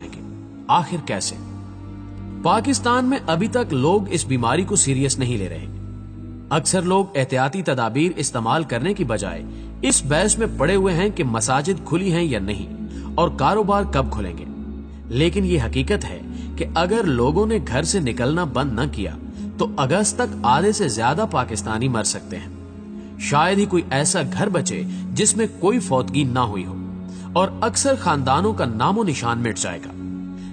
आखिर कैसे? पाकिस्तान में अभी तक लोग इस बीमारी को सीरियस नहीं ले रहे। अक्सर लोग एहतियाती तदाबीर इस्तेमाल करने की बजाय इस बहस में पड़े हुए हैं कि मसाजिद खुली हैं या नहीं और कारोबार कब खुलेंगे। लेकिन ये हकीकत है कि अगर लोगों ने घर से निकलना बंद न किया तो अगस्त तक आधे से ज्यादा पाकिस्तानी मर सकते हैं। शायद ही कोई ऐसा घर बचे जिसमें कोई फौतगी ना हुई हो और अक्सर खानदानों का नामो निशान मिट जाएगा।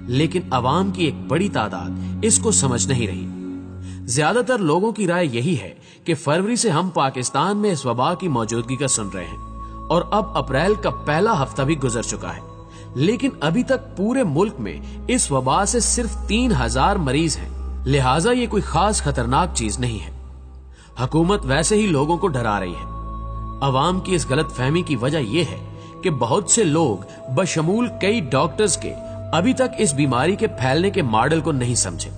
लेकिन अवाम की एक बड़ी तादाद इसको समझ नहीं रही। ज्यादातर लोगों की राय यही है कि फरवरी से हम पाकिस्तान में इस वबा की मौजूदगी का सुन रहे हैं और अब अप्रैल का पहला हफ्ता भी गुजर चुका है, लेकिन अभी तक पूरे मुल्क में इस वबा से सिर्फ 3000 मरीज हैं। लिहाजा ये कोई खास खतरनाक चीज नहीं है। हुकूमत वैसे ही लोगों को डरा रही है। अवाम की इस गलत फहमी की वजह यह है कि बहुत से लोग बशमूल कई डॉक्टर्स के अभी तक इस बीमारी के फैलने के मॉडल को नहीं समझे।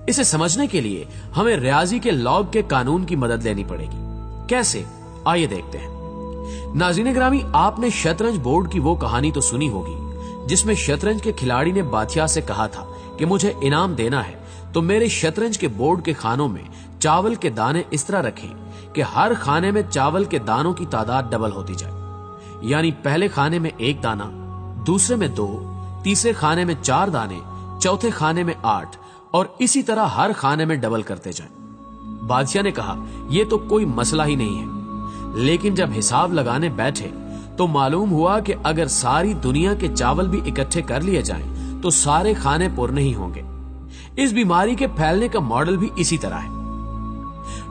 इसे समझने के लिए हमें रियाजी के लॉग के कानून की मदद लेनी पड़ेगी। कैसे? आइए देखते हैं। नाज़रीन ग्रामी, आपने शतरंज बोर्ड की वो कहानी तो सुनी होगी जिसमें शतरंज के खिलाड़ी ने बादशाह से कहा था कि मुझे इनाम देना है तो मेरे शतरंज के बोर्ड के खानों में चावल के दाने इस तरह रखें कि हर खाने में चावल के दानों की तादाद डबल होती जाए। यानी पहले खाने में 1 दाना, दूसरे में 2, तीसरे खाने में 4 दाने, चौथे खाने में 8 और इसी तरह हर खाने में डबल करते जाएं। बादशाह ने कहा यह तो कोई मसला ही नहीं है। लेकिन जब हिसाब लगाने बैठे तो मालूम हुआ कि अगर सारी दुनिया के चावल भी इकट्ठे कर लिए जाएं तो सारे खाने पुर नहीं होंगे। इस बीमारी के फैलने का मॉडल भी इसी तरह है।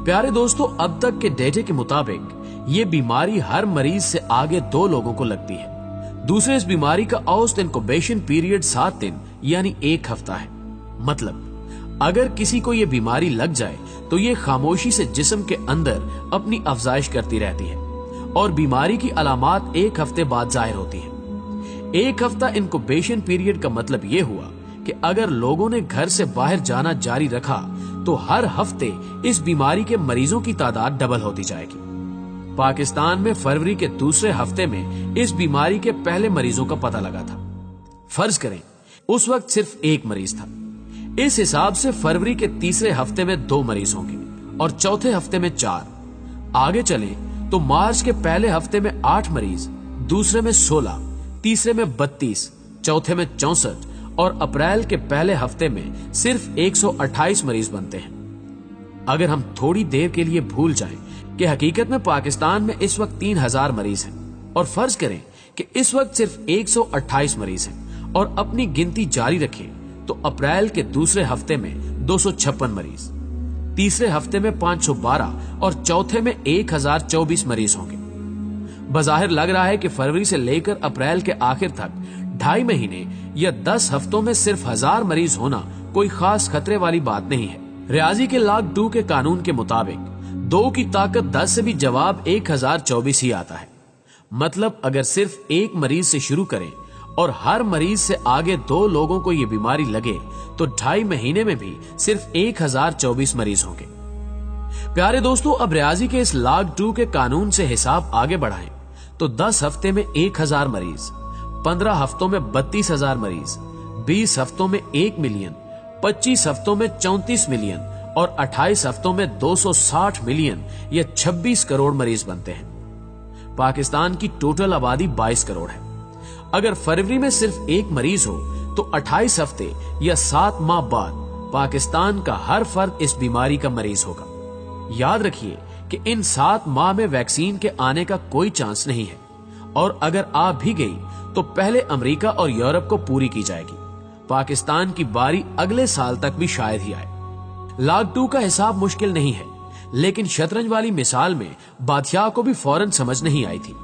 प्यारे दोस्तों, अब तक के डेटे के मुताबिक ये बीमारी हर मरीज से आगे 2 लोगों को लगती है। दूसरे, इस बीमारी का औसत इनक्यूबेशन पीरियड 7 दिन यानी 1 हफ्ता है। मतलब अगर किसी को ये बीमारी लग जाए तो ये खामोशी से जिस्म के अंदर अपनी अफजाइश करती रहती है और बीमारी की अलामात 1 हफ्ते बाद जाहिर होती है। 1 हफ्ता इनक्यूबेशन पीरियड का मतलब ये हुआ कि अगर लोगों ने घर से बाहर जाना जारी रखा तो हर हफ्ते इस बीमारी के मरीजों की तादाद डबल होती जाएगी। पाकिस्तान में फरवरी के दूसरे हफ्ते में इस बीमारी के पहले मरीजों का पता लगा था। फर्ज करें उस वक्त सिर्फ 1 मरीज था। इस हिसाब से फरवरी के तीसरे हफ्ते में 2 मरीज होंगे और चौथे हफ्ते में 4। आगे चले तो मार्च के पहले हफ्ते में 8 मरीज, दूसरे में 16, तीसरे में 32, चौथे में 64 और अप्रैल के पहले हफ्ते में सिर्फ 128 मरीज बनते हैं। अगर हम थोड़ी देर के लिए भूल जाएं कि हकीकत में पाकिस्तान में इस वक्त 3000 मरीज हैं और फर्ज करें कि इस वक्त सिर्फ 128 मरीज हैं और अपनी गिनती जारी रखें तो अप्रैल के दूसरे हफ्ते में 256 मरीज, तीसरे हफ्ते में 512 और चौथे में 1024 मरीज होंगे। बज़ाहिर लग रहा है कि फरवरी से लेकर अप्रैल के आखिर तक 2.5 महीने या 10 हफ्तों में सिर्फ 1000 मरीज होना कोई खास खतरे वाली बात नहीं है। रियाजी के लॉग 2 के कानून के मुताबिक 2 की ताकत 10 से भी जवाब 1024 ही आता है। मतलब अगर सिर्फ 1 मरीज से शुरू करें और हर मरीज से आगे 2 लोगों को ये बीमारी लगे तो 2.5 महीने में भी सिर्फ 1024 मरीज होंगे। प्यारे दोस्तों, अब रियाजी के इस लॉग 2 के कानून से हिसाब आगे बढ़ाएं तो 10 हफ्ते में 1000 मरीज, 15 हफ्तों में 32,000 मरीज, 20 हफ्तों में 1 मिलियन, 25 हफ्तों में 34 मिलियन और 28 हफ्तों में 260 मिलियन या 26 करोड़ मरीज बनते हैं। पाकिस्तान की टोटल आबादी 22 करोड़ है। अगर फरवरी में सिर्फ 1 मरीज हो तो 28 हफ्ते या 7 माह बाद पाकिस्तान का हर फर्द इस बीमारी का मरीज होगा। याद रखिए कि इन 7 माह में वैक्सीन के आने का कोई चांस नहीं है और अगर आ भी गई तो पहले अमेरिका और यूरोप को पूरी की जाएगी। पाकिस्तान की बारी अगले साल तक भी शायद ही आए। लॉग 2 का हिसाब मुश्किल नहीं है, लेकिन शतरंज वाली मिसाल में बादशाह को भी फौरन समझ नहीं आई थी।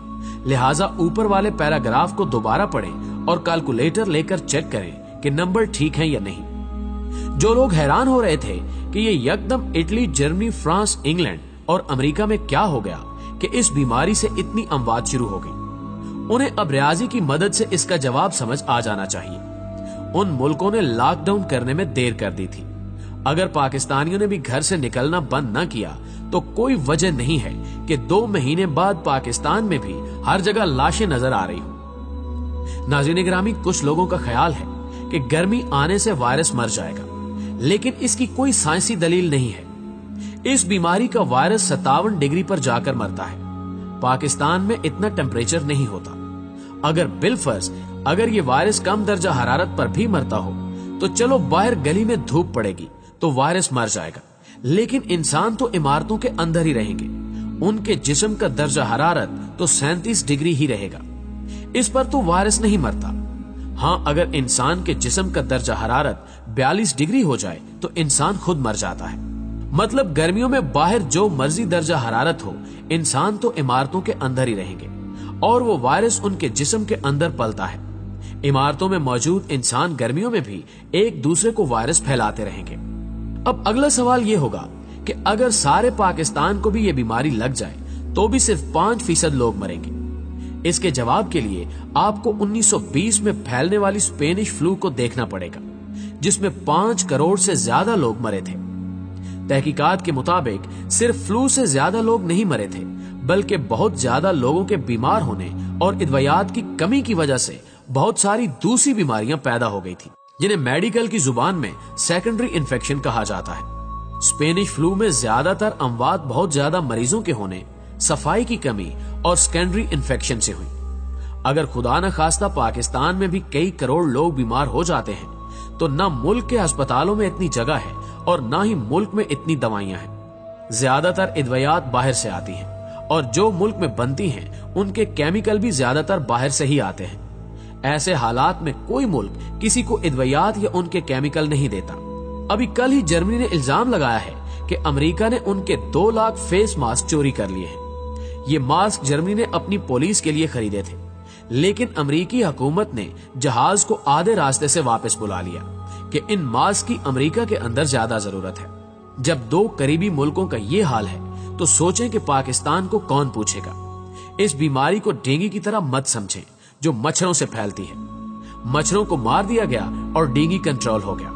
लिहाजा ऊपर वाले पैराग्राफ को दोबारा पढ़ें और कैलकुलेटर लेकर चेक करें कि नंबर ठीक हैं या नहीं। जो लोग हैरान हो रहे थे कि ये यकदम इटली, जर्मनी, फ्रांस, इंग्लैंड और अमेरिका में क्या हो गया कि इस बीमारी से इतनी अमवात शुरू हो गई, उन्हें अब रियाजी की मदद से इसका जवाब समझ आ जाना चाहिए। उन मुल्कों ने लॉकडाउन करने में देर कर दी थी। अगर पाकिस्तानियों ने भी घर से निकलना बंद न किया तो कोई वजह नहीं है कि 2 महीने बाद पाकिस्तान में भी हर जगह लाशें नजर आ रही हो। नाज़रीन ग्रामी, कुछ लोगों का ख्याल है کہ گرمی آنے سے وائرس مر جائے گا، لیکن اس کی کوئی سائنسی دلیل نہیں ہے۔ اس بیماری کا وائرس 57 ڈگری پر جا کر مرتا ہے۔ پاکستان میں اتنا ٹیمپریچر نہیں ہوتا۔ اگر بالفرض اگر یہ وائرس کم درجہ حرارت پر بھی مرتا ہو تو چلو باہر گلی میں دھوپ پڑے گی تو وائرس مر جائے گا، لیکن انسان تو عمارتوں کے اندر ہی رہیں گے، ان کے جسم کا درجہ حرارت تو 37 ڈگری ہی رہے گا، اس پر تو وائرس نہیں مرتا۔ ہاں، اگر انسان کے جسم کا درجہ حرارت 42 ڈگری ہو جائے تو انسان خود مر جاتا ہے۔ مطلب گرمیوں میں باہر جو مرضی درجہ حرارت ہو، انسان تو عمارتوں کے اندر ہی رہیں گے اور وہ وائرس ان کے جسم کے اندر پلتا ہے۔ عمارتوں میں موجود انسان گرمیوں میں بھی ایک دوسرے کو وائرس پھیلاتے رہیں گے۔ اب اگلا سوال یہ ہوگا کہ اگر سارے پاکستان کو بھی یہ بیماری لگ جائے تو بھی صرف 5% لوگ مریں گے۔ اس کے جواب کے لیے آپ کو 1920 میں پھیلنے والی اسپینش فلو کو دیکھنا پڑے گا، جس میں 5 کروڑ سے زیادہ لوگ مرے تھے۔ تحقیقات کے مطابق صرف فلو سے زیادہ لوگ نہیں مرے تھے، بلکہ بہت زیادہ لوگوں کے بیمار ہونے اور ادویات کی کمی کی وجہ سے بہت ساری دوسری بیماریاں پیدا ہو گئی تھی، جنہیں میڈیکل کی زبان میں سیکنڈری انفیکشن کہا جاتا ہے۔ اسپینش فلو میں زیادہ تر اموات بہت زیادہ مریضوں کے ہونے، صفائی کی کمی اور سیکنڈری انفیکشن سے ہوئی۔ اگر خدا نہ خواستہ پاکستان میں بھی کئی کروڑ لوگ بیمار ہو جاتے ہیں تو نہ ملک کے ہسپتالوں میں اتنی جگہ ہے اور نہ ہی ملک میں اتنی دوائیاں ہیں۔ زیادہ تر ادویات باہر سے آتی ہیں اور جو ملک میں بنتی ہیں ان کے کیمیکل بھی زیادہ تر باہر سے ہی آتے ہیں۔ ایسے حالات میں کوئی ملک کسی کو ادویات یا ان کے کیمیکل نہیں دیتا۔ ابھی کل ہی جرمنی نے الزام لگایا ہے کہ امریکہ نے ان کے 2 لاکھ فیس ماسک چوری کر لیے ہیں۔ یہ ماسک جرمنی نے اپنی پولیس کے لیے خریدے تھے، لیکن امریکی حکومت نے جہاز کو آدھے راستے سے واپس بلا لیا کہ ان ماسک کی امریکہ کے اندر زیادہ ضرورت ہے۔ جب 2 قریبی ملکوں کا یہ حال ہے تو سوچیں کہ پاکستان کو کون پوچھے گا۔ اس بیماری کو ڈینگی کی طرح مت سمجھیں جو مچھروں سے پھیلتی ہے۔ مچھروں کو مار دیا گیا اور ڈینگی کنٹرول ہو گیا۔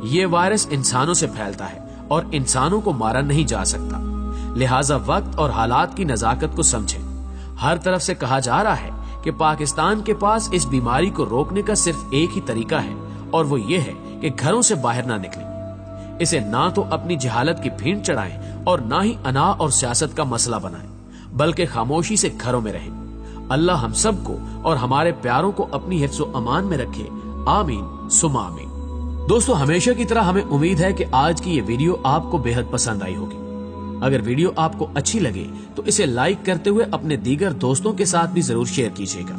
یہ وائرس انسانوں سے پھیلتا ہے اور انسانوں کو مارا نہیں جا سکتا، لہٰذا وقت اور حالات کی نزاکت کو سمجھیں۔ ہر طرف سے کہا جا رہا ہے کہ پاکستان کے پاس اس بیماری کو روکنے کا صرف ایک ہی طریقہ ہے اور وہ یہ ہے کہ گھروں سے باہر نہ نکلیں۔ اسے نہ تو اپنی جہالت کی بھینٹ چڑھائیں اور نہ ہی انا اور سیاست کا مسئلہ بنائیں، بلکہ خاموشی سے گھروں میں رہیں۔ اللہ ہم سب کو اور ہمارے پیاروں کو اپنی حفظ و امان میں رکھے، آمین ثم آمین۔ دوستو، ہمیشہ کی طرح ہمیں امید ہے کہ آج کی یہ ویڈیو آپ کو بے حد پسند آئی ہوگی۔ اگر ویڈیو آپ کو اچھی لگے تو اسے لائک کرتے ہوئے اپنے دیگر دوستوں کے ساتھ بھی ضرور شیئر کیجیے گا۔